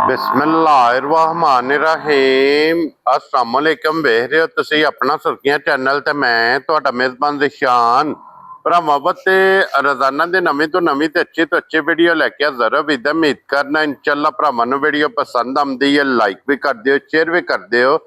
बिस्मिल्लाहिर्रहमानिर्रहीम अस्सलाम वालेकुम। वेख रहे हो तुसी अपना सुर्खियां चैनल ते मैं तुहाडा मेजबान जिशान भरावां ते रोजाना दे नवीं तो अच्छी वीडियो लैके हाज़र हो। उम्मीद करना इंशाअल्लाह भरावां नूं वीडियो पसंद आउंदी है, लाइक भी कर दिओ, शेयर भी कर दिओ।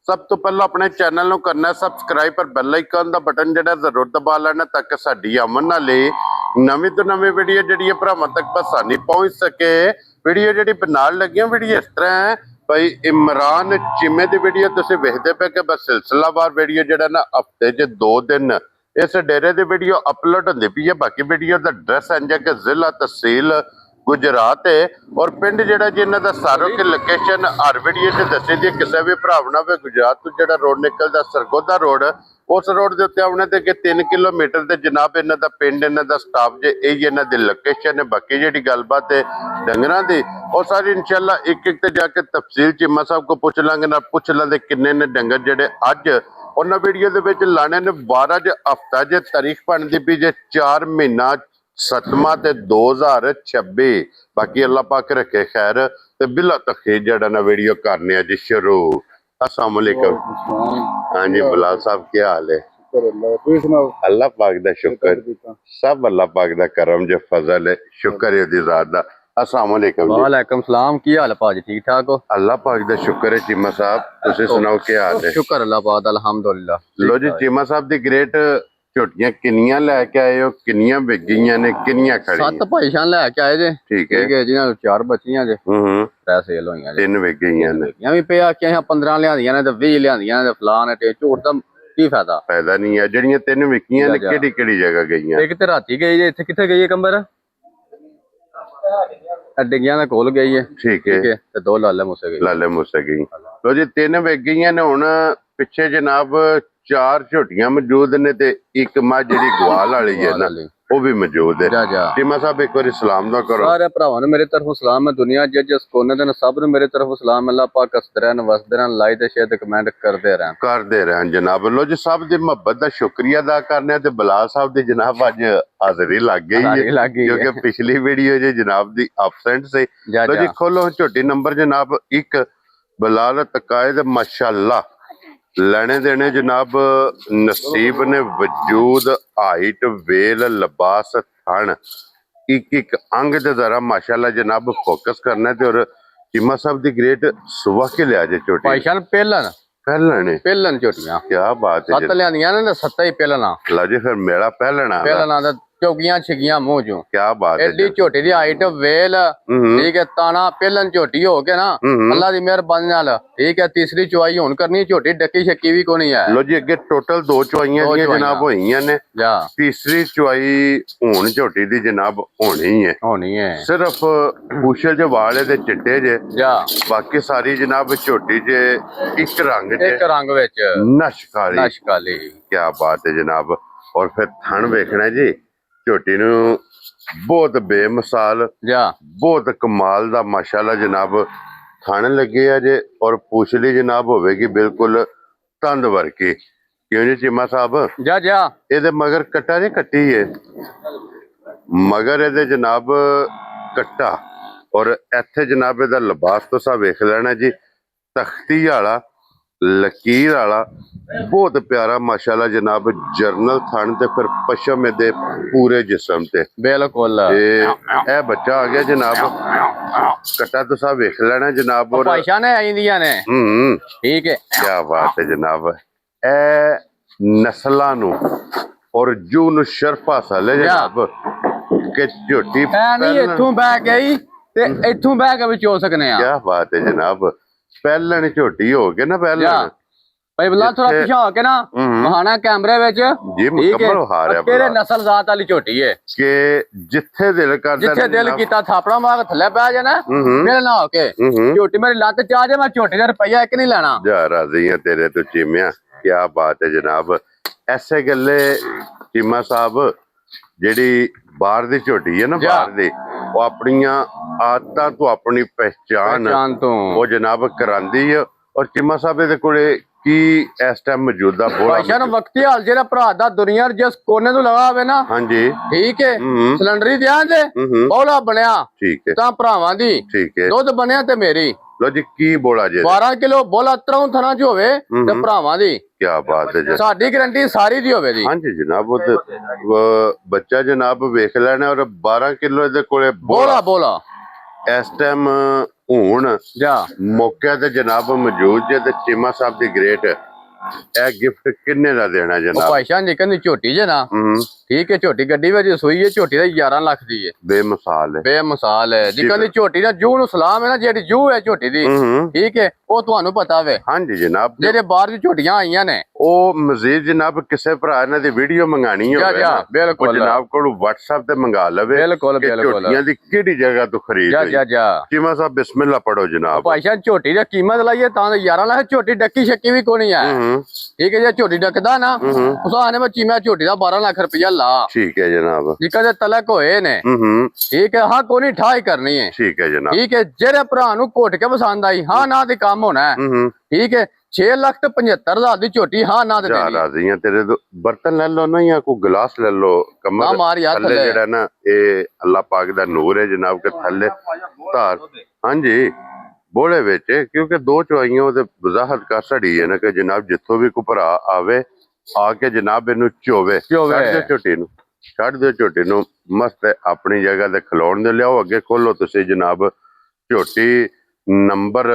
सब तो पहले अपने चैनल नूं करना सबसक्राइब पर बेल आइकन दा बटन जिहड़ा जरूर दबा लेना ताकि साडी आमन नाले नवीं तो नवीं वीडियो जिहड़ी भरावां तक आसानी पहुंच सके। वीडियो जिहड़ी बनाण लगियां वीडियो इस तरह है भाई इमरान चीमे की वीडियो तुसीं वेखदे पे कि बस सिलसिलावार वीडियो जिहड़ा ना हफ्ते च 2 दिन इस डेरे की वीडियो अपलोड होंदी पई है। बाकी वीडियो का एड्रैस इंज है कि जिला तहसील गुजरात है और पिंड जिहड़ा जिन्हां दा सारो की लोकेशन हर वीडियो च दसी दी। किसी भी भरा ना वे गुजरात तो जिहड़ा रोड निकलदा सरगोदा रोड उस रोड के उत्ते आने ते 3 किलोमीटर ते जनाब इन्हां दा पिंड इन्हां दा स्टाफ जे यही इन्हां दी लोकेशन है। बाकी जिहड़ी गलबात है डंगरां दी और सारी इंशाअल्लाह एक एक ते जाके तफसील चीमा साहब को पूछ लांगे ना पूछ लांगे किन्ने ने डंगर जिहड़े अज उन्हां वीडियो दे विच लाने ने 12 ज हफ्ता जे तारीख बनदी पई जे 4 महीना 7वां ते 2026। बाकी अल्लाह पाक रखे खैर ते बिला तखीर जड़ा ना वीडियो करने जी शुरू। अस्सलाम वालेकुम। हाँ जी बिलाल साहब क्या हाल है? अल्लाह पाक दा शुक्र, सब अल्लाह पाक दा करम जो फजल है, शुक्र है दी ज़ात दा। अस्सलाम वालेकुम। वालेकुम सलाम, की हाल है भाजी? ठीक ठाक हो? अल्लाह पाक दा शुक्र है। चीमा साहब तुसीं सुनाओ क्या हाल है? शुक्र अल्लाह पाक दा अल्हम्दुलिल्लाह। लो जी चीमा साहब दी ग्रेट झोटियां किन्नियां लैके आए हो, किन्नियां विक गईयां ने, किन्नियां खड़ियां? 7 भाईशान लैके आए जे। ठीक है जिन्हां 4 बच्चियां जे, 3 सेल होईयां जे। 3 विक गईयां ने। भी पे आखियां 15 लियांदियां ने ते 20 लियांदियां ने ते फलान ते झूठ दा की फायदा? फायदा नहीं है। जड़ियां 3 विकियां ने केड़ी जगह गईयां? एक ते राती गई जे, इत्थे कित्थे गई है कंबर? डिग्गियां दे कोल गई है। ठीक है ते 2 लाले मूसे गई। लाले मूसे गई। लो जी 3 विक गईयां ने। हुण पिछे जनाब 4 झोटियां मौजूद ने ते एक मां जिहड़ी ग्वाल वाली है ना वो भी मौजूद है। चीमा साहब एक बार सलाम दा करो। सारे भरावां नूं मेरी तरफों सलाम है। दुनिया जिस कोने दे सब नूं मेरी तरफों सलाम। अल्लाह पाक हसदे रहन वसदे रहन, लाइक ते शेयर ते कमेंट करदे रहन जनाब। लो जी सब दी मोहब्बत दा शुक्रिया अदा करने ते बिलाल साहब दी जनाब अज हाजिरी लग गई है क्योंकि पिछली वीडियो जे जनाब दी एब्सेंट से। लो जी खोलो झोटी नंबर जनाब 1 बिलाल तकायद माशाअल्लाह लेने देने जनाब नसीब ने वजूद हाइट वेल लिबास थन एक एक अंग ते जरा माशाल्लाह जनाब फोकस करना है। और चीमा साहब दी ग्रेट सुबह के लिया जे झोटी भाईशान पहलन झोटियां क्या बात है। 7 लियांदियां ने 7 ही पहलना। लो जी फिर मेरा पहलना चौकियां छिगियां मुंह चो। क्या बात है। एडी झोटी दी हाइट वेल ठीक है, ताना पहलन झोटी हो के ना अल्लाह दी मेहरबानी नाल ठीक है। तीसरी चुवाई हुन करनी, झोटी डकी शक्की भी कोनी है। लो जी अगे टोटल 2 चुवाइयां दी जनाब होईयां ने। तीसरी चुवाई हुन झोटी दी जनाब होनी है। सिर्फ पूछे जो वाले दे चिट्टे जे बाकी सारी जनाब झोटी जे एक रंग विच नशकाली। क्या बात है जनाब। और फिर थन वेखना जी झोटी नूं बहुत बेमिसाल बहुत कमाल दा माशाल्लाह जनाब थन लगे है जे। और पूछली जनाब होवेगी बिल्कुल तंद वर्की। क्यों जी चीमा साहब? ये मगर कट्टा जी कट्टी है मगर ये जनाब कट्टा। और इत्थे जनाब इहदा लिबास तुसां वेख लेना जी तख्ती वाला लकीर वाला बहुत प्यारा माशाल्लाह जनाब जरनल थन ते फिर पशम दे पूरे जिस्म ते बिल्कुल। ए बच्चा आ गया जनाब कट्टा तुसा वेख लेना जनाब। और ठीक है क्या बात है जनाब। ए नस्लां नूं और जू नूं शर्फ हासिल है जनाब कि झोटी इत्थों बह गई ते इत्थों बह के भी चो सकने आ। क्या बात है जनाब। पहलन झोटी हो के ना पहलन भाई बिलाल थोड़ा पीछे होके ना वहाना कैमरे विच जी मुकम्मल हार है। तेरे नस्ल जात वाली झोटी है कि जिथे दिल करदा जिथे दिल कीता थापड़ा मार थल्ले बह जाना मेरे ना होके झोटी मेरी लत च आ जाए मैं झोटी दा रुपया एक नहीं लेना। जा राजी है तेरे तो चीमिया। क्या बात है जनाब। ऐसे गल्ले चीमा साहब जेडी बाहर दी झोटी है ना बाहर दी वो अपनियां आदतां तो अपनी पहचान वो जनाब करांदी है ਔਰ ਚੀਮਾ ਸਾਹਿਬ ਇਹਦੇ ਕੋਲੇ ਕੀ ਇਸ ਟਾਈਮ ਮੌਜੂਦਾ ਬੋਲਾ? ਭਾਈ ਸਾਹਿਬ ਵਕਤੀ ਹਾਲ ਜਿਹੜਾ ਭਰਾ ਦਾ ਦੁਨੀਆ ਦੇ ਜਿਸ ਕੋਨੇ ਤੋਂ ਲਗਾ ਹੋਵੇ ਨਾ, ਹਾਂਜੀ ਠੀਕ ਹੈ, ਹੂੰ ਸਿਲੰਡਰੀ ਦਿਆਂ ਜੇ ਹੂੰ ਬੋਲਾ ਬਣਿਆ ਠੀਕ ਹੈ ਤਾਂ ਭਰਾਵਾਂ ਦੀ ਠੀਕ ਹੈ। ਦੁੱਧ ਬਣਿਆ ਤੇ ਮੇਰੀ ਲੋ ਜੀ ਕੀ ਬੋਲਾ ਜੇ? 12 ਕਿਲੋ ਬੋਲਾ ਤਰੋਂ ਥਣਾ ਚ ਹੋਵੇ ਤੇ ਭਰਾਵਾਂ ਦੀ ਕੀ ਬਾਤ ਹੈ ਜੀ। ਸਾਡੀ ਗਰੰਟੀ ਸਾਰੀ ਦੀ ਹੋਵੇ ਦੀ। ਹਾਂਜੀ ਜਨਾਬ ਉਹ ਬੱਚਾ ਜਨਾਬ ਵੇਖ ਲੈਣਾ ਔਰ 12 ਕਿਲੋ ਇਹਦੇ ਕੋਲੇ ਬੋਲਾ ਬੋਲਾ ਇਸ ਟਾਈਮ ਹੁਣ ਜਾ ਮੌਕੇ ਤੇ ਜਨਾਬ ਮੌਜੂਦ ਜੇ ਤੇ ਚੀਮਾ ਸਾਹਿਬ ਦੀ ਗ੍ਰੇਟ ਇਹ ਗਿਫਟ ਕਿੰਨੇ ਦਾ ਦੇਣਾ ਉਹ ਜਨਾਬ? ਭਾਈ ਸਾਹਿਬ ਨਿਕਲ ਦੀ ਝੋਟੀ ਜੇ ਨਾ, ਹੂੰ ਠੀਕ ਹੈ, ਝੋਟੀ ਗੱਡੀ ਵਿੱਚ ਸੋਈ ਹੈ, ਝੋਟੀ ਦਾ 11 ਲੱਖ ਦੀ ਹੈ, ਬੇਮਿਸਾਲ ਹੈ। ਬੇਮਿਸਾਲ ਹੈ। ਜਿੱਕਾਂ ਦੀ ਝੋਟੀ ਦਾ ਜੂ ਨੂੰ ਸਲਾਮ ਹੈ ਨਾ, ਜਿਹੜੀ ਜੂ ਹੈ ਝੋਟੀ ਦੀ, ਹੂੰ ਠੀਕ ਹੈ, ਉਹ ਤੁਹਾਨੂੰ ਪਤਾ ਵੇ। ਹਾਂਜੀ ਜਨਾਬ ਜਿਹੜੇ ਬਾਹਰ ਦੀ ਝੋਟੀਆਂ ਆਈਆਂ ਨੇ ਉਹ ਮਜ਼ੀਦ ਜਨਾਬ ਕਿਸੇ ਭਰਾ ਇਹਨਾਂ ਦੀ ਵੀਡੀਓ ਮੰਗਾਣੀ ਹੋਵੇ ਜਾ ਨਾ, ਬਿਲਕੁਲ ਉਹ ਜਨਾਬ ਕੋਲ WhatsApp ਤੇ ਮੰਗਾ ਲਵੇ ਬਿਲਕੁਲ ਕਿ ਬਿਲਕੁਲ ਝੋਟੀਆਂ ਦੀ ਕਿਹੜੀ ਜਗ੍ਹਾ ਤੋਂ ਖਰੀਦ ਜਾ ਹੋਈ। ਜਾ ਜਾ ਚੀਮਾ ਸਾਹਿਬ ਬਿਸਮਿਲ੍ਲਾ ਪੜੋ ਜਨਾਬ। ਭਾਈ ਸਾਹਿਬ ਝੋਟੀ ਦੀ ਕੀਮਤ ਲਾਈਏ ਤਾਂ 11 ਲੱਖ, ਝੋਟੀ ਡੱਕੀ ਛੱਕੀ ਵੀ ਕੋਣੀ ਹੈ, ਹੂੰ ਠੀਕ ਹੈ। ਜੇ ਝੋਟੀ ਡੱਕਦਾ ਨਾ ਉਸ ਆਨੇ ਵਿੱਚ ਮੈਂ ਝੋਟੀ ਦਾ 12 ਲੱਖ ਰੁਪਇਆ ਲਾ, ਠੀਕ ਹੈ ਜਨਾਬ। ਜਿੱਕਾਂ ਦੇ ਤਲਕ ਹੋਏ ਨੇ, ਹੂੰ ਠੀਕ ਹੈ। ਹਾਂ ਕੋਈ ਠਾਈ ਕਰਨੀ ਹੈ, ਠੀਕ ਹੈ ਜਨਾਬ। ਠੀਕ ਹੈ। ਜਿਹੜੇ ਭਰਾ ਨੂੰ ਘੁੱਟ ਕੇ ਪਸੰਦ ਆਈ, ਹਾਂ ਨਾ ਤੇ ਕੰਮ ਹੋਣਾ ਹੈ, ਹੂੰ ਠੀਕ ਹੈ। 6 ਲੱਖ ਤੇ 75,000 ਦੀ ਝੋਟੀ, ਹਾਂ ਨਾ ਤੇ ਜਾ ਦੇਣੀ। ਰਾਜ਼ੀਆਂ ਤੇਰੇ ਤੋਂ ਬਰਤਨ ਲੈ ਲਓ ਨਾ, ਜਾਂ ਕੋਈ ਗਲਾਸ ਲੈ ਲਓ। ਨਾ ਕਮਰ ਮਾਰ ਯਾਰ ਥੱਲੇ ਥੱਲੇ। ਜਿਹੜਾ ਨਾ ਇਹ ਅੱਲਾਹ ਪਾਕ ਦਾ ਨੂਰ ਹੈ ਜਨਾਬ ਕੇ ਥੱਲੇ ਧਾਰ। ਹਾਂਜੀ ਬੋਲੇ ਵਿੱਚ ਕਿਉਂਕਿ ਦੋ ਚੁਆਈਆਂ ਉਹਦੇ ਵਜ਼ਾਹਤ ਕਰ ਛੜੀ ਹੈ ਨਾ ਕਿ ਜਨਾਬ ਜਿੱਥੋਂ ਵੀ ਕੋਈ ਭਰਾ ਆਵੇ ਆ ਕੇ ਜਨਾਬ ਇਹਨੂੰ ਚੋਵੇ। ਛੱਡ ਦਿਓ ਝੋਟੀ ਨੂੰ, ਛੱਡ ਦਿਓ ਝੋਟੀ ਨੂੰ, ਮਸਤ ਹੈ ਆਪਣੀ ਜਗ੍ਹਾ ਤੇ ਖਲੋਣ ਦੇ। ਲਿਆਓ ਅੱਗੇ ਖੋਲੋ ਤੁਸੀਂ ਜਨਾਬ ਝੋਟੀ ਨੰਬਰ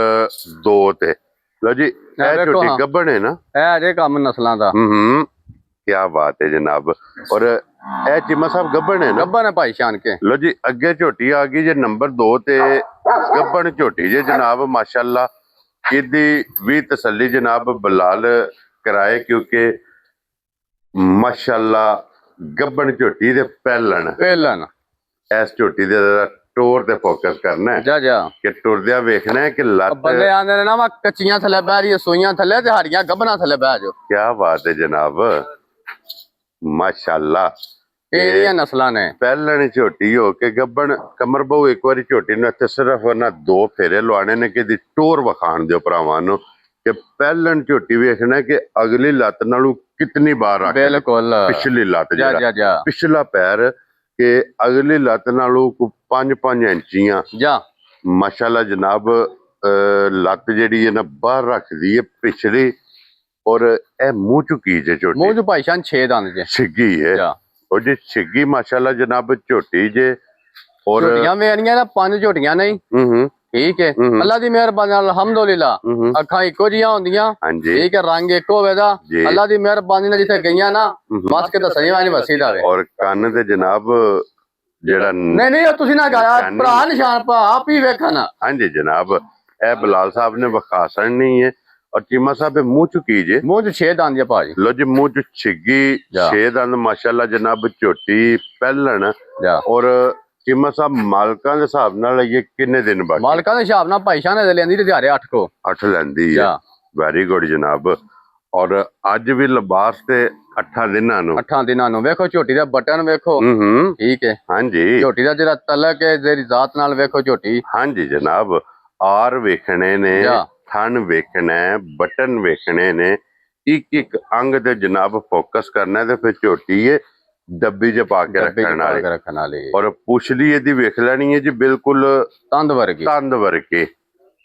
2 ਤੇ। ਲਓ ਜੀ ਇਹ ਝੋਟੀ ਗੱਭਣ ਹੈ ਨਾ, ਇਹ ਜੇ ਕੰਮ ਨਸਲਾਂ ਦਾ। ਹੂੰ ਕੀ ਬਾਤ ਹੈ ਜਨਾਬ। ਔਰ ਇਹ ਚੀਮਾ ਸਾਹਿਬ ਗੱਭਣ ਹੈ ਨਾ? ਗੱਭਣ ਹੈ ਭਾਈ ਸ਼ਾਨ ਕੇ। ਲੋ ਜੀ ਅੱਗੇ ਝੋਟੀ ਆ ਗਈ ਜੇ ਨੰਬਰ 2 ਤੇ, ਗੱਭਣ ਝੋਟੀ ਜੇ ਜਨਾਬ ਮਾਸ਼ਾਅੱਲਾ। ਇਹਦੀ ਵੀ ਤਸੱਲੀ ਜਨਾਬ ਬਲਾਲ ਕਰਾਏ ਕਿਉਂਕਿ ਮਾਸ਼ਾਅੱਲਾ ਗੱਭਣ ਝੋਟੀ ਦੇ ਪਹਿਲਣ ਇਸ ਝੋਟੀ ਦੇ ਟੋਰ ਤੇ ਫੋਕਸ ਕਰਨਾ ਹੈ ਜਾ ਜਾ ਕਿ ਟੁਰਦਿਆਂ ਵੇਖਣਾ ਹੈ ਕਿ ਲੱਤ। ਬੰਦੇ ਆਂਦੇ ਨੇ ਨਾ ਵਾ ਕੱਚੀਆਂ ਥੱਲੇ ਬਹਿ ਰਹੀ, ਸੋਈਆਂ ਥੱਲੇ ਤੇ ਹਰੀਆਂ ਗੱਭਣਾ ਥੱਲੇ ਬਹਿ ਜਾਓ। ਕੀ ਬਾਤ ਹੈ ਜਨਾਬ ਮਾਸ਼ਾਅੱਲਾ। ਇਹਦੀਆਂ ਨਸਲਾਂ ਨੇ। ਪਹਿਲਣ ਝੋਟੀ ਹੋ ਕੇ ਗੱਭਣ ਕਮਰ ਬਹੁ ਇੱਕ ਵਾਰੀ ਝੋਟੀ ਨੂੰ ਇੱਥੇ ਸਿਰਫ ਨਾ 2 ਫੇਰੇ ਲਵਾਣੇ ਨੇ ਕਿ ਇਹਦੀ ਟੋਰ ਵਿਖਾਣ ਦਿਓ ਭਰਾਵਾਂ ਨੂੰ ਕਿ ਪਹਿਲਣ ਝੋਟੀ ਵੇਖਣਾ ਕਿ ਅਗਲੀ ਲੱਤ ਨਾਲੋਂ ਕਿਤਨੀ ਬਾਰ ਰੱਖ, ਬਿਲਕੁਲ ਪਿਛਲੀ ਲੱਤ ਜਾ ਜਾ ਜਿਹੜਾ ਜਾ ਪਿਛਲਾ ਪੈਰ ਕਿ ਅਗਲੀ ਲੱਤ ਨਾਲੋਂ 5-5 ਇੰਚੀਆਂ ਜਾ ਮਾਸ਼ਾਅੱਲਾ ਜਨਾਬ। ਲੱਤ ਜਿਹੜੀ ਹੈ ਨਾ ਬਾਹਰ ਰੱਖਦੀ ਹੈ ਪਿਛਲੀ। ਔਰ ਇਹ ਮੂੰਹ ਚੁਕੀ ਜੇ ਝੋਟੀ, ਮੂੰਹ ਚ ਭਾਈ ਸ਼ਾਨ 6 ਦੰਦ ਜੇ ਛਿੱਗੀ ਹੈ ਜਾ। ਉਹ ਜੀ ਛਿੱਗੀ ਮਾਸ਼ਾਅੱਲਾ ਜਨਾਬ ਝੋਟੀ ਜੇ। ਔਰ ਝੋਟੀਆਂ ਮੇਰੀਆਂ ਨਾ 5 ਝੋਟੀਆਂ ਨਹੀਂ, ਹੂੰ ਠੀਕ ਹੈ। ਅੱਲਾ ਦੀ ਮਿਹਰਬਾਨੀ ਨਾਲ ਅਲਹਮਦੁਲਿਲਾ ਅੱਖਾਂ ਇੱਕੋ ਜੀਆਂ ਹੁੰਦੀਆਂ, ਹਾਂਜੀ ਠੀਕ ਹੈ, ਰੰਗ ਇੱਕੋ ਹੋਵੇ ਦਾ। ਜੀ। ਅੱਲਾ ਦੀ ਮਿਹਰਬਾਨੀ ਨਾਲ ਜਿੱਥੇ ਗਈਆਂ ਨਾ ਬਸ ਕੇ ਦੱਸਣੀ ਵਾਲੀ ਵਸੀ ਦਾ ਵੇ। ਔਰ ਕੰਨ ਤੇ ਜਨਾਬ ਜਿਹੜਾ ਨਹੀਂ ਨਹੀਂ ਉਹ ਤੁਸੀਂ ਨਾ ਗਾਇਆ ਭਰਾ ਨਿਸ਼ਾਨ ਪਾ ਆਪ ਹੀ ਵੇਖਣ। ਹਾਂਜੀ ਜਨਾਬ ਇਹ ਬਲਾਲ ਸਾਹਿਬ ਨੇ ਵਿਖਾਸਣ ਨਹੀਂ ਹੈ। ਔਰ ਚੀਮਾ ਸਾਹਿਬ ਮੂੰਹ ਚੁਕੀ ਜੇ, ਮੂੰਹ ਚ 6 ਦੰਦ ਜੇ ਭਾਜੀ। ਲੋ ਜੀ ਮੂੰਹ ਚ ਛਿੱਗੀ 6 ਦੰਦ ਮਾਸ਼ਾਅੱਲਾ ਜਨਾਬ ਝੋਟੀ ਪਹਿਲਣ। ਜਾ ਔਰ ਚੀਮਾ ਸਾਹਿਬ ਮਾਲਕਾਂ ਦੇ ਹਿਸਾਬ ਨਾਲ ਇਹ ਕਿੰਨੇ ਦਿਨ ਬਾਅਦ? ਮਾਲਕਾਂ ਦੇ ਹਿਸਾਬ ਨਾਲ ਭਾਈ ਸ਼ਾਨ ਦੇ ਲੈਂਦੀ ਤੇ ਦਿਹਾੜੇ 8 ਕੋ 8 ਲੈਂਦੀ ਹੈ। ਵੈਰੀ ਗੁੱਡ ਜਨਾਬ। ਔਰ ਅੱਜ ਵੀ ਲਿਬਾਸ ਤੇ 8 ਦਿਨਾਂ ਨੂੰ 8 ਦਿਨਾਂ ਨੂੰ ਵੇਖੋ ਝੋਟੀ ਦਾ ਬਟਨ ਵੇਖੋ, ਹੂੰ ਠੀਕ ਹੈ। ਹਾਂਜੀ ਝੋਟੀ ਦਾ ਜਿਹੜਾ ਤਲਕ ਹੈ ਜਿਹੜੀ ਜ਼ਾਤ ਨਾਲ ਵੇਖੋ ਝੋਟੀ। ਹਾਂਜੀ ਜਨਾਬ ਆਰ ਵੇਖਣੇ ਨੇ, ਥਣ ਵੇਖਣਾ ਹੈ, ਬਟਨ ਵੇਖਣੇ ਨੇ, ਇੱਕ ਇੱਕ ਅੰਗ ਤੇ ਜਨਾਬ ਫੋਕਸ ਕਰਨਾ ਤੇ ਫਿਰ ਝੋਟੀ ਹੈ ਡੱਬੀ 'ਚ ਪਾ ਕੇ ਰੱਖਣ ਵਾਲੀ। ਔਰ ਪੁਛਲੀ ਇਹਦੀ ਵੇਖ ਲੈਣੀ ਹੈ ਜੀ ਬਿਲਕੁਲ ਤੰਦ ਵਰਗੇ।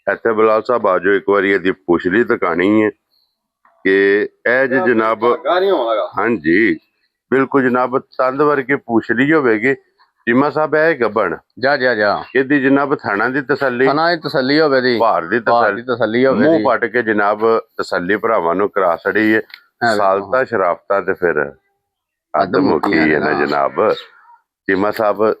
ਇੱਥੇ ਬਲਾਲ ਸਾਹਿਬ ਆ ਜਾਓ ਇੱਕ ਵਾਰੀ ਇਹਦੀ ਪੁਛਲੀ ਦਿਖਾਣੀ ਹੈ ਕਿ ਇਹ ਜੀ ਜਨਾਬ। ਹਾਂਜੀ ਬਿਲਕੁਲ ਜਨਾਬ ਤੰਦ ਵਰਗੇ ਪੁਛਲੀ ਹੋਵੇਗੀ। ਚੀਮਾ ਸਾਹਿਬ ਇਹ ਗੱਭਣ ਜਾ ਜਾ ਜਾ ਇਹਦੀ ਜਨਾਬ ਥਾਣਾ ਦੀ ਤਸੱਲੀ, ਤਸੱਲੀ ਹੋਵੇ ਦੀ, ਭਾਰ ਦੀ ਤਸੱਲੀ ਹੋਵੇ, ਮੂੰਹ ਪੱਟ ਕੇ ਜਨਾਬ ਤਸੱਲੀ ਭਰਾਵਾਂ ਨੂੰ ਕਰਾ ਛੜੀ ਹੈ। ਸਾਲਤਾ ਸ਼ਰਾਫਤਾ ਤੇ ਫਿਰ ਅੱਧ ਮੁੱਕੀ ਹੈ ਨਾ ਜਨਾਬ। ਚੀਮਾ ਸਾਹਿਬ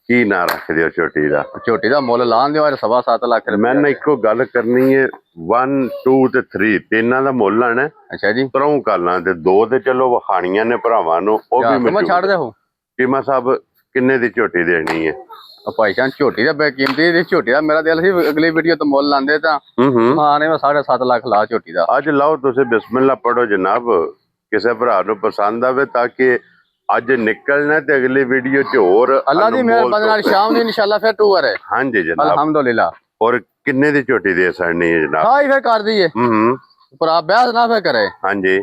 ਕੀ ਨਾਂ ਰੱਖਦੇ ਹੋ ਝੋਟੀ ਦਾ? ਝੋਟੀ ਦਾ ਮੁੱਲ ਲਾਣ ਦਿਓ 7.5 ਲੱਖ ਰੁਪਏ। ਮੈਂ ਇੱਕੋ ਗੱਲ ਕਰਨੀ ਹੈ 1 2 ਤੇ 3 ਤਿੰਨਾਂ ਦਾ ਮੁੱਲ ਲਾਣਾ। ਅੱਛਾ ਜੀ ਤਰੋਂ ਕਾਲਾਂ ਤੇ 2 ਤੇ ਚਲੋ ਵਖਾਣੀਆਂ ਨੇ ਭਰਾਵਾਂ ਨੂੰ, ਉਹ ਵੀ ਮੈਂ ਛੱਡ ਦੇ ਹੋ। ਚੀਮਾ ਸਾਹਿਬ ਕਿੰਨੇ ਦੀ ਝੋਟੀ ਦੇਣੀ ਹੈ? ਭਾਈ ਜਾਨ ਝੋਟੀ ਦਾ ਬੇਕੀਮਤੀ ਦੀ ਝੋਟੀ ਦਾ ਮੇਰਾ ਦਿਲ ਸੀ ਅਗਲੀ ਵੀਡੀਓ ਤੋਂ ਮੁੱਲ ਲਾਂਦੇ ਤਾਂ ਹਾਂ ਨੇ 7.5 ਲੱਖ ਲਾ ਝੋਟੀ ਦਾ। ਅੱਜ ਲਾਓ ਤੁਸੀਂ ਬਿਸਮਿਲ੍ਲਾ ਪੜੋ ਜਨਾਬ, ਕਿਸੇ ਭਰਾ ਨੂੰ ਪਸੰਦ ਆਵੇ ਤਾਂ ਕਿ ਅੱਜ ਨਿਕਲਣਾ ਤੇ ਅਗਲੀ ਵੀਡੀਓ 'ਚ ਹੋਰ ਅੱਲਾ ਦੀ ਮਿਹਰਬਾਨੀ ਨਾਲ ਸ਼ਾਮ ਨੂੰ ਇਨਸ਼ਾਅੱਲਾ ਫਿਰ ਟੂਰ ਹੈ। ਹਾਂਜੀ ਜਨਾਬ ਅਲਹਮਦੁਲਿਲਾ। ਔਰ ਕਿੰਨੇ ਦੀ ਝੋਟੀ ਦੇ ਸੜਨੀ ਹੈ ਜਨਾਬ? ਹਾਂ ਹੀ ਫੇਰ ਕਰ ਦਈਏ ਹੂੰ ਭਰਾ ਬਿਆਹ ਨਾ ਫੇਰ ਕਰੇ। ਹਾਂਜੀ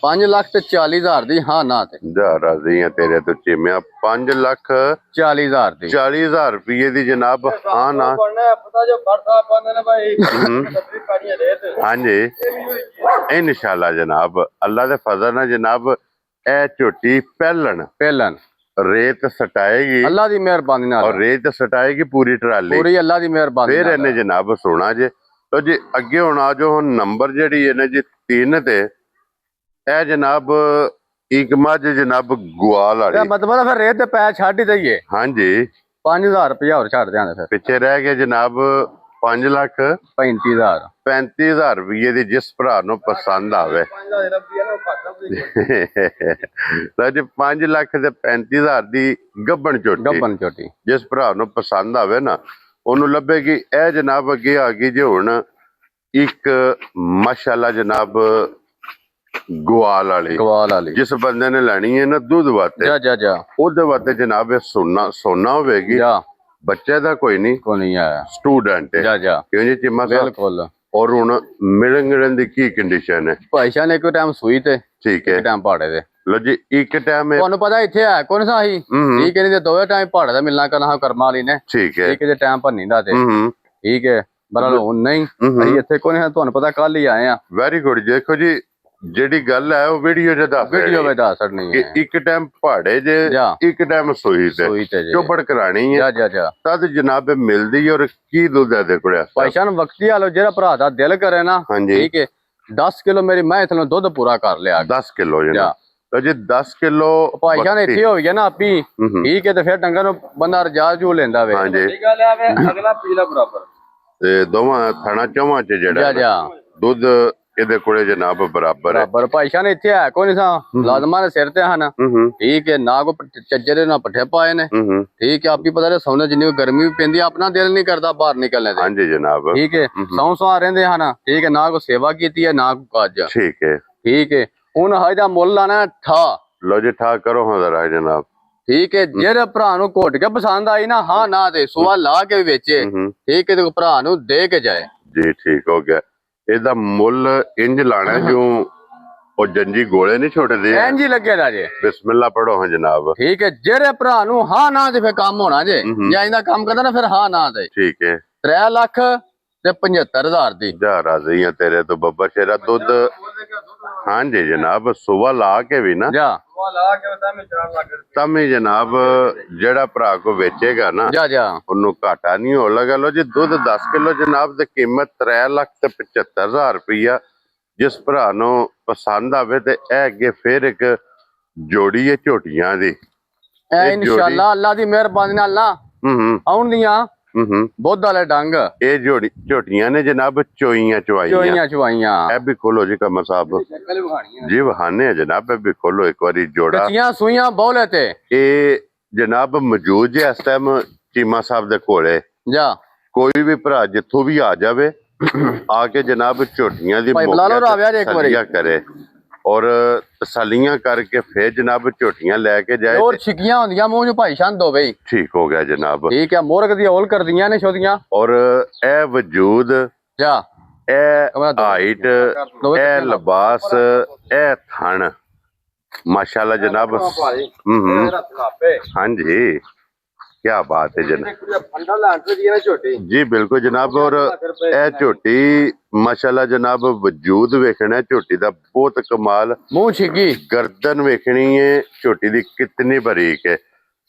5,40,000 ਦੀ ਹਾਂ ਨਾ ਤੇ ਜਾ ਰਾਜ਼ੀਆਂ ਤੇਰੇ ਤੋਂ ਚਿਮਿਆ 5,40,000 ਦੀ 40,000 ਰੁਪਏ ਦੀ ਜਨਾਬ ਹਾਂ ਨਾ ਪਤਾ ਜੋ ਬਰਸਾ ਪਾਉਂਦੇ ਨੇ ਭਾਈ ਹੂੰ। ਹਾਂਜੀ ਇਨਸ਼ਾਅੱਲਾ ਜਨਾਬ ਅੱਲਾ ਦੇ ਫਜ਼ਲ ਨਾਲ ਜਨਾਬ ਇਹ ਝੋਟੀ ਪਹਿਲਣ ਰੇਤ ਸਟਾਏਗੀ ਅੱਲਾ ਦੀ ਮਿਹਰਬਾਨੀ ਨਾਲ ਔਰ ਰੇਤ ਸਟਾਏਗੀ ਪੂਰੀ ਟਰਾਲੀ ਪੂਰੀ ਅੱਲਾ ਦੀ ਮਿਹਰਬਾਨੀ ਫਿਰ ਇਹਨੇ ਜਨਾਬ ਸੋਣਾ ਜੇ ਤੋ ਜੀ ਅੱਗੇ ਹੁਣ ਆ ਜੋ ਹੁਣ ਨੰਬਰ ਜਿਹੜੀ ਹੈ ਨਾ ਜੀ 3 ਤੇ ਇਹ ਜਨਾਬ ਇੱਕ ਮੱਝ ਜਨਾਬ ਗੁਆਲ ਵਾਲੀ ਮਤਲਬ ਫਿਰ ਰੇਤ ਤੇ ਪੈ ਛੱਡ ਹੀ ਦਈਏ। ਹਾਂਜੀ 5,000 ਰੁਪਇਆ ਹੋਰ ਛੱਡ ਦਿਆਂਗੇ ਫਿਰ ਪਿੱਛੇ ਰਹਿ ਗਿਆ ਜਨਾਬ 5,35,000 ਰੁਪਏ ਦੀ ਜਿਸ ਭਰਾ ਨੂੰ ਪਸੰਦ ਆਵੇ ਤਾਂ ਜੀ 5,35,000 ਦੀ ਗੱਬਣ ਝੋਟੀ ਜਿਸ ਭਰਾ ਨੂੰ ਪਸੰਦ ਆਵੇ ਨਾ ਉਹਨੂੰ ਲੱਭੇਗੀ। ਇਹ ਜਨਾਬ ਅੱਗੇ ਆ ਗਈ ਜੇ ਹੁਣ ਇੱਕ ਮਾਸ਼ਾਅੱਲਾ ਜਨਾਬ ਗਵਾਲ ਵਾਲੀ ਜਿਸ ਬੰਦੇ ਨੇ ਲੈਣੀ ਹੈ ਨਾ ਦੁੱਧ ਵਾਸਤੇ ਉਹਦੇ ਵਾਸਤੇ ਜਨਾਬ ਇਹ ਸੋਨਾ ਹੋਵੇਗੀ। ਬੱਚੇ ਦਾ ਕੋਈ ਨਹੀਂ ਆਇਆ ਸਟੂਡੈਂਟ ਹੈ ਕਿਉਂ ਜੀ ਚਿਮਾ ਸਾਹਿਬ ਬਿਲਕੁਲ। ਔਰ ਹੁਣ ਮਿਲਣ ਦੀ ਕੀ ਕੰਡੀਸ਼ਨ ਹੈ? ਭਾਈ ਸਾਹਿਬ ਨੇ ਇੱਕ ਟਾਈਮ ਸੂਈ ਤੇ ਠੀਕ ਹੈ ਟਾਈਮ ਪਾੜੇ ਦੇ ਲੋ ਜੀ ਇੱਕ ਟਾਈਮ ਤੁਹਾਨੂੰ ਪਤਾ ਇੱਥੇ ਹੈ ਕੌਣ ਸਾਹੀ ਠੀਕ ਹੈ ਨਹੀਂ ਤੇ ਦੋਵੇਂ ਟਾਈਮ ਪਾੜੇ ਦਾ ਮਿਲਣਾ ਕਰਨਾ ਕਰਮਾ ਵਾਲੀ ਨੇ ਠੀਕ ਹੈ ਜੇ ਟਾਈਮ ਭੰਨੀ ਦਾ ਤੇ ਠੀਕ ਹੈ ਬਰਲ ਹੁਣ ਨਹੀਂ ਅਸੀਂ ਇੱਥੇ ਕੋਈ ਨਹੀਂ ਤੁਹਾਨੂੰ ਪਤਾ ਕੱਲ ਹੀ ਆਏ ਆ। Very good. ਦੇਖੋ ਜੀ ਜਿਹੜੀ ਗੱਲ ਹੈ ਉਹ ਵੀਡੀਓ ਚ ਦੱਸ ਛੱਡਣੀ ਹੈ ਇੱਕ ਟਾਈਮ ਪਹਾੜੇ ਜੇ ਇੱਕ ਟਾਈਮ ਸੂਈ ਤੇ ਚੋਬੜ ਕਰਾਣੀ ਹੈ ਤਦ ਜਨਾਬ ਮਿਲਦੀ ਔਰ ਕੀ ਦੁੱਧ ਹੈ ਦੇ ਕੋਲ ਭਾਈ ਸਾਹਿਬ ਵਕਤੀ ਆਲੋ ਜਿਹੜਾ ਭਰਾ ਦਾ ਦਿਲ ਕਰੇ ਨਾ ਠੀਕ ਹੈ 10 ਕਿਲੋ ਮੇਰੀ ਮੈਂ ਇਥੋਂ ਦੁੱਧ ਪੂਰਾ ਕਰ ਲਿਆ 10 ਕਿਲੋ ਜਨਾਬ ਤਾਂ ਜੀ 10 ਕਿਲੋ ਭਾਈ ਸਾਹਿਬ ਇੱਥੇ ਹੋ ਗਿਆ ਨਾ ਆਪੀ ਠੀਕ ਹੈ ਤੇ ਫਿਰ ਡੰਗਰ ਨੂੰ ਬੰਦਾ ਰਜਾ ਜੂ ਲੈਂਦਾ ਵੇ ਅਗਲਾ ਪੀਲਾ ਬਰਾਬਰ ਤੇ ਦੋਵਾਂ ਥਾਣਾ ਚੋਵਾਂ ਚ ਜਿਹੜਾ ਦੁੱਧ ਇਹਦੇ ਕੋਲੇ ਜਨਾਬ ਬਰਾਬਰ ਹੈ। ਭਾਈ ਸਾਹਿਬ ਇੱਥੇ ਹੈ ਕੋਈ ਨਹੀਂ ਸਾ ਲਾਜ਼ਮਾਂ ਦੇ ਸਿਰ ਤੇ ਹਨ ਠੀਕ ਹੈ ਨਾ ਕੋ ਚੱਜਰੇ ਨਾ ਪੱਠੇ ਪਾਏ ਨੇ ਠੀਕ ਹੈ ਆਪੀ ਪਤਾ ਲੈ ਸੌਣੇ ਜਿੰਨੀ ਗਰਮੀ ਵੀ ਪੈਂਦੀ ਆਪਣਾ ਦਿਲ ਨਹੀਂ ਕਰਦਾ ਬਾਹਰ ਨਿਕਲਣੇ ਦੇ। ਹਾਂਜੀ ਜਨਾਬ ਠੀਕ ਹੈ ਸੌਂ ਰਹਿੰਦੇ ਹਨ ਠੀਕ ਹੈ ਨਾ ਕੋ ਸੇਵਾ ਕੀਤੀ ਹੈ ਨਾ ਕੋ ਕਾਜ ਠੀਕ ਹੈ ਹੁਣ ਹਜ ਦਾ ਮੁੱਲ ਲਾਣਾ ਠਾ ਲੋ ਜੀ ਠਾ ਕਰੋ ਹਾਂ ਜ਼ਰਾ ਜਨਾਬ ਠੀਕ ਹੈ ਜਿਹੜੇ ਭਰਾ ਨੂੰ ਘੋਟ ਕੇ ਪਸੰਦ ਆਈ ਨਾ ਹਾਂ ਨਾ ਦੇ ਸੁਆ ਲਾ ਕੇ ਵੇਚੇ ਠੀਕ ਹੈ ਤੇ ਭਰਾ ਨੂੰ ਦੇ ਕੇ ਜਾਏ ਜੀ ਠੀਕ ਹੋ ਗਿਆ। ਇਹਦਾ ਮੁੱਲ ਇੰਜ ਲਾਣਾ ਜੋ ਉਹ ਜੰਜੀ ਗੋਲੇ ਨਹੀਂ ਛੋਟਦੇ ਇੰਜ ਹੀ ਲੱਗੇਗਾ ਜੇ ਬਿਸਮਿਲ੍ਲਾ ਪੜੋ ਹਾਂ ਜਨਾਬ ਠੀਕ ਹੈ ਜਿਹੜੇ ਭਰਾ ਨੂੰ ਹਾਂ ਨਾ ਦੇ ਫੇ ਕੰਮ ਹੋਣਾ ਜੇ ਜਾਂ ਇਹਦਾ ਕੰਮ ਕਰਦਾ ਨਾ ਫਿਰ ਹਾਂ ਨਾ ਦੇ ਠੀਕ ਹੈ 3 ਲੱਖ ਤੇ 75,000 ਦੀ ਜਾ ਰਾਜ਼ੀਆਂ ਤੇਰੇ ਤੋਂ ਬੱਬਰ ਸ਼ੇਰਾ ਦੁੱਧ ਹਾਂਜੀ ਜਨਾਬ ਸੁਬਹ ਲਾ ਕੇ ਵੀ ਨਾ ਤਾਂ ਵੀ ਜਨਾਬ ਜਿਹੜਾ ਭਰਾ ਕੋ ਵੇਚੇਗਾ ਨਾ ਉਹਨੂੰ ਘਾਟਾ ਨਹੀਂ ਹੋ ਲਗਾ। ਲੋ ਜੀ ਦੁੱਧ 10 ਕਿਲੋ ਜਨਾਬ ਦੀ ਕੀਮਤ 3,75,000 ਰੁਪਇਆ ਜਿਸ ਭਰਾ ਨੂੰ ਪਸੰਦ ਆਵੇ ਤੇ ਇਹ ਅੱਗੇ ਫਿਰ ਇੱਕ ਜੋੜੀ ਹੈ ਝੋਟੀਆਂ ਦੀ ਇਨਸ਼ਾਅੱਲਾ ਅੱਲਾ ਦੀ ਮਿਹਰਬਾਨੀ ਨਾਲ ਨਾ ਆਉਣ ਦੀਆਂ ਬੋਧ ਵਾਲੇ ਡੰਗ ਇਹ ਝੋਟੀਆਂ ਨੇ ਜਨਾਬ ਚੋਈਆਂ ਇਹ ਵੀ ਖੋਲੋ ਜੀ ਕਮਰ ਸਾਹਿਬ ਜੀ ਵਹਾਨੇ ਜਨਾਬ ਇਹ ਵੀ ਖੋਲੋ ਇੱਕ ਵਾਰੀ ਜੋੜਾ ਸੂਈਆਂ ਬੋਲੇ ਤੇ ਇਹ ਜਨਾਬ ਮੌਜੂਦ ਜੇ ਇਸ ਟਾਈਮ ਚੀਮਾ ਸਾਹਿਬ ਦੇ ਕੋਲੇ ਕੋਈ ਵੀ ਭਰਾ ਜਿੱਥੋਂ ਵੀ ਆ ਜਾਵੇ ਆ ਕੇ ਜਨਾਬ ਝੋਟੀਆਂ ਦੀ ਤਸੱਲੀਆਂ ਕਰੇ ਔਰ ਤਸੱਲੀਆਂ ਕਰਕੇ ਫੇਰ ਜਨਾਬ ਝੋਟੀਆਂ ਲੈ ਕੇ ਜਾਏ ਔਰ ਛਿੱਕੀਆਂ ਹੁੰਦੀਆਂ ਮੂੰਹ ਚ ਭਾਈ ਸ਼ੰਦ ਹੋਵੇ ਠੀਕ ਹੋ ਗਿਆ ਜਨਾਬ ਠੀਕ ਹੈ ਮੁਰਗ ਦੀ ਔਲ ਕਰਦੀਆਂ ਨੇ ਛੋਦੀਆਂ ਔਰ ਇਹ ਵਜੂਦ ਇਹ ਹਾਈਟ ਇਹ ਲਿਬਾਸ ਇਹ ਥਣ ਮਾਸ਼ਾਅੱਲਾ ਜਨਾਬ ਹਾਂਜੀ क्या बात है जनाब जी बिल्कुल जनाब। और ਇਹ ਝੋਟੀ ਮਾਸ਼ਾਅੱਲਾ ਜਨਾਬ ਵਜੂਦ ਵੇਖਣਾ ਝੋਟੀ ਦਾ ਬਹੁਤ ਕਮਾਲ ਮੂੰਹ ਛਿੱਗੀ ਗਰਦਨ ਵੇਖਣੀ ਹੈ ਝੋਟੀ ਦੀ ਕਿਤਨੀ ਬਰੀਕ है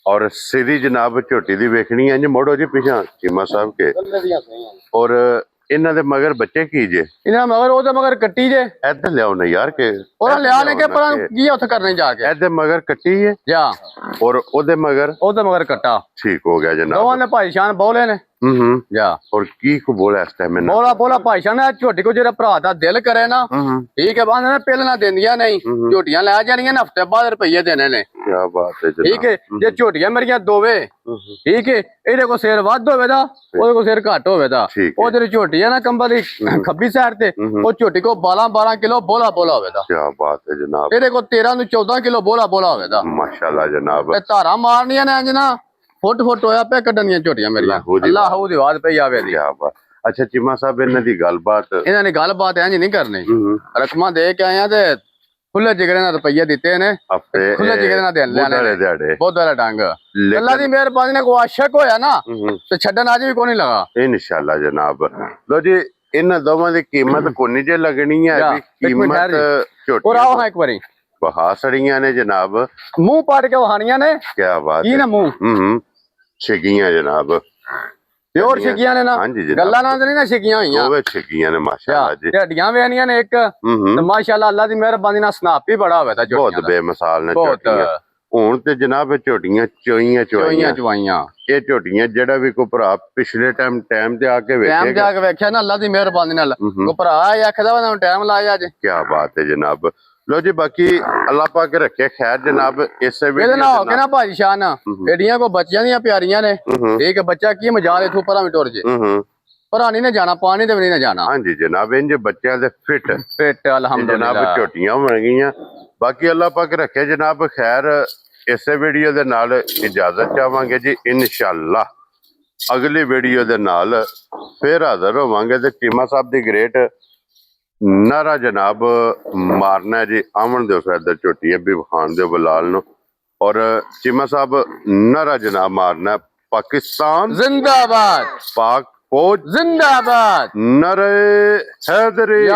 और सिरी जनाब ਝੋਟੀ ਦੀ ਵੇਖਣੀ है। मोड़ो जी पीछा चीमा साहब के और ਇਹਨਾਂ ਦੇ ਮਗਰ ਬੱਚੇ ਕੀ ਜੇ ਇਹਨਾਂ ਮਗਰ ਉਹਦੇ ਮਗਰ ਕੱਟੀ ਜੇ ਇੱਧਰ ਲਿਆਓ ਨਾ ਯਾਰ ਕੇ ਉਹਨਾਂ ਲਿਆ ਨੇ ਕਿ ਪਰ ਕੀ ਉੱਥੇ ਕਰਨੇ ਜਾ ਕੇ ਇਹਦੇ ਮਗਰ ਕੱਟੀ ਹੈ ਜਾ ਔਰ ਉਹਦੇ ਮਗਰ ਕੱਟਾ ਠੀਕ ਹੋ ਗਿਆ ਜਨਾਬ। ਦੋਵਾਂ ਨੇ ਭਾਈ ਸ਼ਾਨ ਬੋਲੇ ਨੇ ਜਾ और की को बोला इस टाइम में बोला भाई शान झोटी को जेरा भरा दा दिल करे ना ठीक है बांध ने पेलना देंदियां नहीं झोटियां लै जानियां ने हफ्ते बाद रुपये देने ने क्या बात है जनाब। ठीक है जे झोटियां मेरियां दोवे ठीक है ਇਹਦੇ ਕੋ ਸਿਰ ਵੱਧ ਹੋਵੇ ਦਾ ਉਹਦੇ ਕੋ ਸਿਰ ਘੱਟ ਹੋਵੇ ਦਾ ਉਹ ਜਿਹੜੀ ਝੋਟੀ ਹੈ ਨਾ ਕੰਬਲ ਦੀ ਖੱਬੀ ਸਾਈਡ ਤੇ ਉਹ ਝੋਟੀ ਕੋ 12 ਕਿਲੋ ਬੋਲਾ ਹੋਵੇ ਦਾ क्या बात है जनाब। ਇਹਦੇ ਕੋ 13 ਨੂੰ 14 ਕਿਲੋ ਬੋਲਾ ਹੋਵੇ ਦਾ माशाल्लाह जनाब। ਤੇ ਧਾਰਾਂ ਮਾਰਨੀਆਂ ਨੇ ਅੰਜ ਨਾ ਫੁੱਟ ਹੋਇਆ ਪਿਆ ਕੱਢਣ ਦੀਆਂ ਝੋਟੀਆਂ ਮੇਰੀਆਂ ਅੱਲਾਹ ਦੀ ਆਵਾਜ਼ ਪਈ ਆਵੇ ਦੀ। ਕਿਆ ਬਾਤ। ਅੱਛਾ ਚੀਮਾ ਸਾਹਿਬ ਇਹਨਾਂ ਦੀ ਗੱਲਬਾਤ ਇਹਨਾਂ ਨੇ ਗੱਲਬਾਤ ਇੰਜ ਨਹੀਂ ਕਰਨੀ। ਰਕਮਾਂ ਦੇ ਕੇ ਆਇਆ ਤੇ ਖੁੱਲੇ ਜਿਗਰੇ ਨਾਲ ਰੁਪਈਏ ਦਿੱਤੇ ਨੇ, ਆਪੇ ਖੁੱਲੇ ਜਿਗਰੇ ਨਾਲ ਦੇਣ ਲੈਣੇ ਦਿਹਾੜੇ ਬਹੁਤ ਵਾਲਾ ਡੰਗ। ਅੱਲਾ ਦੀ ਮਿਹਰਬਾਨੀ ਨਾਲ ਕੋਈ ਆਸ਼ਕ ਹੋਇਆ ਨਾ ਤੇ ਛੱਡਣ ਅੱਜ ਵੀ ਕੋਈ ਨਹੀਂ ਲਗਾ ਇਨਸ਼ਾਅੱਲਾ ਜਨਾਬ। ਲੋ ਜੀ ਇਹਨਾਂ ਦੋਵਾਂ ਦੀ ਕੀਮਤ ਕੋਨੀ ਜੇ ਲੱਗਣੀ ਹੈ ਵੀ ਕੀਮਤ ਝੋਟੀ ਔਰ ਆਓ ਹਾਂ ਇੱਕ ਵਾਰੀ ਬਹਾ ਸੜੀਆਂ ਨੇ ਜਨਾਬ, ਮੂੰਹ ਪਾੜ ਕੇ ਵਹਾਣੀਆਂ ਨੇ। ਕਿਆ ਬਾਤ ਕੀ ਨਾ ਮੂੰਹ ਛਿਗੀਆਂ ਜਨਾਬ, ਪਿਓਰ ਛਿਗੀਆਂ ਨੇ ਨਾ, ਹਾਂਜੀ ਜਨਾਬ। ਗੱਲਾਂ ਨਾਲ ਨਹੀਂ ਨਾ ਛਿਗੀਆਂ ਹੋਈਆਂ, ਦੋਵੇਂ ਛਿਗੀਆਂ ਨੇ ਮਾਸ਼ਾਅੱਲਾ ਜੀ। ਢੱਡੀਆਂ ਵੇਣੀਆਂ ਨੇ ਇੱਕ ਤੇ ਮਾਸ਼ਾਅੱਲਾ ਅੱਲਾ ਦੀ ਮਿਹਰਬਾਨੀ ਨਾਲ ਸਨਾਪ ਵੀ ਬੜਾ ਹੋਇਆ ਤਾਂ ਬਹੁਤ ਬੇਮਿਸਾਲ ਨੇ ਝੋਟੀਆਂ। ਹੁਣ ਤੇ ਜਨਾਬ ਇਹ ਝੋਟੀਆਂ ਚੋਈਆਂ ਚਵਾਈਆਂ ਇਹ ਝੋਟੀਆਂ ਜਿਹੜਾ ਵੀ ਕੋਈ ਭਰਾ ਪਿਛਲੇ ਟਾਈਮ ਤੇ ਆ ਕੇ ਵੇਖਿਆ ਨਾ ਅੱਲਾ ਦੀ ਮਿਹਰਬਾਨੀ ਨਾਲ ਕੋਈ ਭਰਾ ਆਖਦਾ ਵਾ ਟਾਈਮ ਲਾਇਆ ਅੱਜ। ਕਿਆ ਬਾਤ ਹੈ ਜਨਾਬ। ਲੋ ਜੀ ਬਾਕੀ ਅੱਲਾਹ ਪਾਕ ਰੱਖੇ ਖੈਰ ਜਨਾਬ। ਇਸੇ ਇਹਦੇ ਨਾਲ ਹੋ ਕੇ ਨਾ ਭਾਜੀ ਸ਼ਾਨ ਏਡੀਆਂ ਕੋ ਬੱਚਿਆਂ ਦੀਆਂ ਪਿਆਰੀਆਂ ਨੇ। ਇੱਕ ਬੱਚਾ ਕੀ ਮਜਾਲ ਇਥੋਂ ਪਰਾਂ ਵੀ ਟੁਰ ਜੇ, ਪਰਾਂ ਨਹੀਂ ਨਾ ਜਾਣਾ, ਪਾਣੀ ਤੇ ਵੀ ਨਹੀਂ ਨਾ ਜਾਣਾ। ਹਾਂਜੀ ਜਨਾਬ ਇੰਜ ਬੱਚਿਆਂ ਦੇ ਫਿੱਟ ਅਲਹਮਦੁਲਿਲਾ ਜਨਾਬ ਝੋਟੀਆਂ ਬਣ ਗਈਆਂ। ਬਾਕੀ ਅੱਲਾਹ ਪਾਕ ਰੱਖੇ ਜਨਾਬ ਖੈਰ। ਇਸੇ ਵੀਡੀਓ ਦੇ ਨਾਲ ਇਜਾਜ਼ਤ ਚਾਹਾਂਗੇ ਜੀ, ਇਨਸ਼ਾਅੱਲਾ ਅਗਲੀ ਵੀਡੀਓ ਦੇ ਨਾਲ ਫੇਰ ਹਾਜ਼ਰ ਹੋਵਾਂਗੇ ਤੇ ਚੀਮਾ ਸਾਹਿਬ ਦੀ ਗ੍ਰੇਟ ਨਾਰਾ ਜਨਾਬ ਮਾਰਨਾ ਜੀ। ਆਮਣ ਦਿਓ ਫਿਰ ਝੋਟੀ ਵੀ ਵਿਖਾਣ ਦਿਓ ਬਲਾਲ ਨੂੰ। ਔਰ ਚੀਮਾ ਸਾਹਿਬ ਨਾਰਾ ਜਨਾਬ ਮਾਰਨਾ ਪਾਕਿਸਤਾਨ ਜ਼ਿੰਦਾਬਾਦ, ਪਾਕ ਫੌਜ ਜ਼ਿੰਦਾਬਾਦ, ਨਾਰੇ ਹੈਦਰੀ।